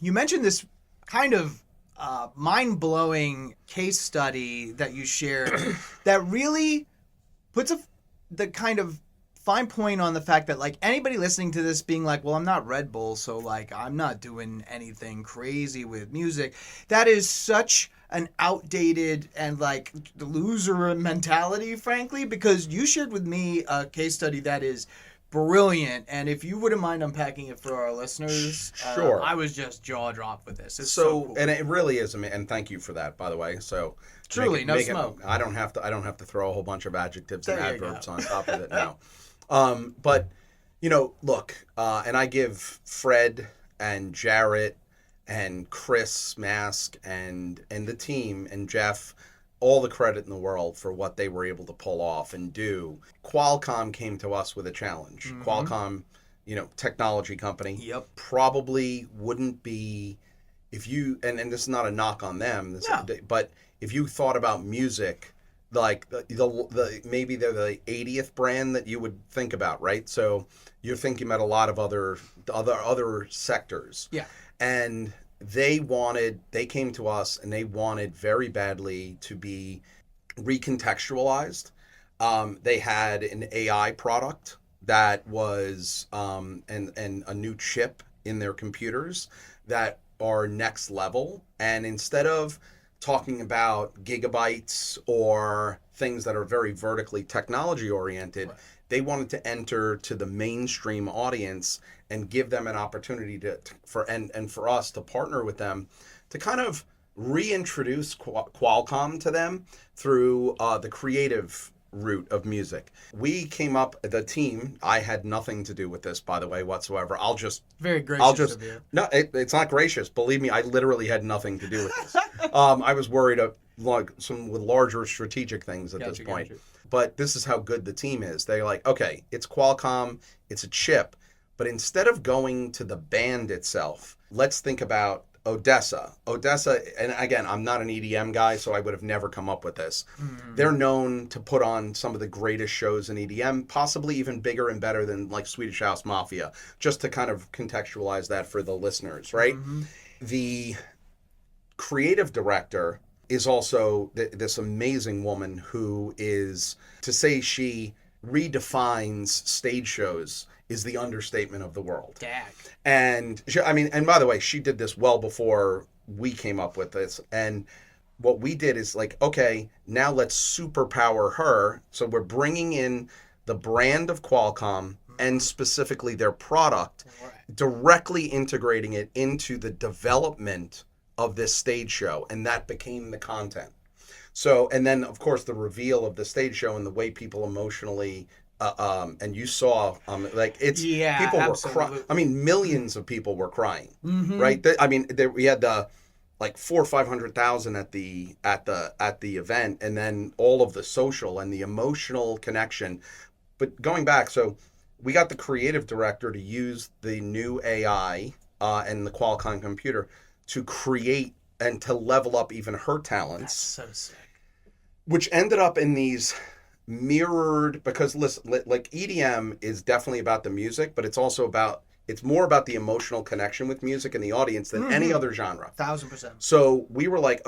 You mentioned this kind of mind-blowing case study that you shared that really puts the kind of fine point on the fact that like anybody listening to this being like, well, I'm not Red Bull, so like I'm not doing anything crazy with music. That is such an outdated and like loser mentality, frankly, because you shared with me a case study that is brilliant. And if you wouldn't mind unpacking it for our listeners, Sure. I was just jaw dropped with this. It's so cool. And it really is, and thank you for that, by the way. So Truly, no smoke. I don't have to throw a whole bunch of adjectives and There you adverbs go. on top of it now. But look, and I give Fred and Jarrett and Chris Mask and the team and Jeff all the credit in the world for what they were able to pull off and do. Qualcomm came to us with a challenge. Qualcomm, technology company. Yep. Probably wouldn't be if you and this is not a knock on them, No. but if you thought about music, like the maybe they're the 80th brand that you would think about, right? So you're thinking about a lot of other sectors. Yeah. And they came to us and they wanted very badly to be recontextualized. They had an AI product that was and a new chip in their computers that are next level. And instead of talking about gigabytes or things that are very vertically technology oriented, right, they wanted to enter to the mainstream audience and give them an opportunity for us to partner with them to kind of reintroduce Qualcomm to them through the creative route of music. We came up, the team, I had nothing to do with this, by the way, whatsoever. Very gracious of you. No, it's not gracious. Believe me, I literally had nothing to do with this. I was worried with larger strategic things at this point. But this is how good the team is. They're like, okay, it's Qualcomm, it's a chip, but instead of going to the band itself, let's think about ODESZA. ODESZA, and again, I'm not an EDM guy, so I would have never come up with this. Mm-hmm. They're known to put on some of the greatest shows in EDM, possibly even bigger and better than like Swedish House Mafia, just to kind of contextualize that for the listeners, right? Mm-hmm. The creative director is also this amazing woman who is, to say she redefines stage shows is the understatement of the world. Dag. And and by the way, she did this well before we came up with this. And what we did is like, okay, now let's superpower her. So we're bringing in the brand of Qualcomm and specifically their product, directly integrating it into the development of this stage show. And that became the content. So, and then of course the reveal of the stage show and the way people emotionally and you saw, people were crying. I mean, millions of people were crying, mm-hmm. right? We had like 400,000 or 500,000 at the event, and then all of the social and the emotional connection. But going back, so we got the creative director to use the new AI and the Qualcomm computer to create and to level up even her talents. That's so sick. Which ended up in these mirrored, because listen, like EDM is definitely about the music, but it's more about the emotional connection with music and the audience than any other genre. 1,000%. So we were like,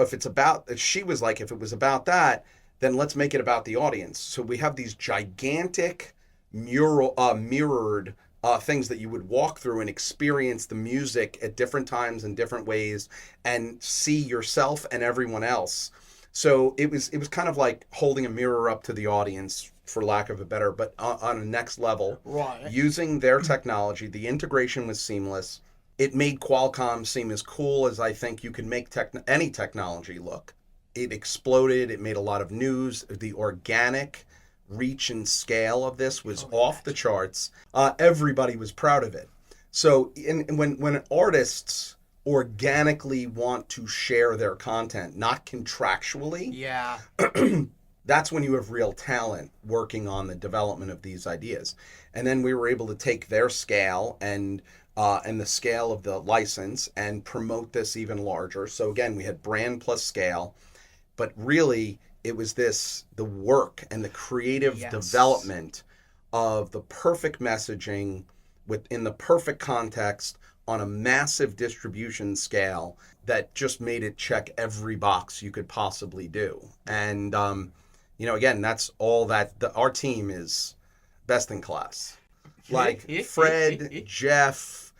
she was like, if it was about that, then let's make it about the audience. So we have these gigantic mirrored things that you would walk through and experience the music at different times in different ways and see yourself and everyone else. So it was kind of like holding a mirror up to the audience, for lack of a better, but on a next level. Right. Using their technology, the integration was seamless. It made Qualcomm seem as cool as I think you can make any technology look. It exploded. It made a lot of news. The organic reach and scale of this was off the charts. Everybody was proud of it. So when artists organically want to share their content, not contractually. Yeah. That's when you have real talent working on the development of these ideas. And then we were able to take their scale and the scale of the license and promote this even larger. So again, we had brand plus scale, but really it was the work and the creative development of the perfect messaging within the perfect context, on a massive distribution scale that just made it check every box you could possibly do. And, again, that's all that our team is best in class. Like Fred, Jeff,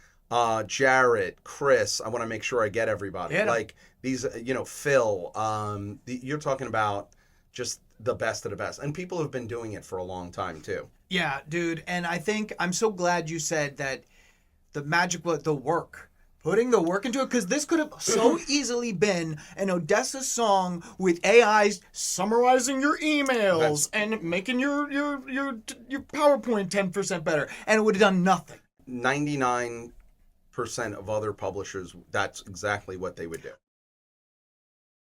Jarrett, Chris, I want to make sure I get everybody. Yeah. Like these, Phil, you're talking about just the best of the best. And people have been doing it for a long time too. Yeah, dude. And I think I'm so glad you said that the magic was the work. Putting the work into it, because this could have so easily been an ODESZA song with AIs summarizing your emails and making your PowerPoint 10% better, and it would have done nothing. 99% of other publishers, that's exactly what they would do.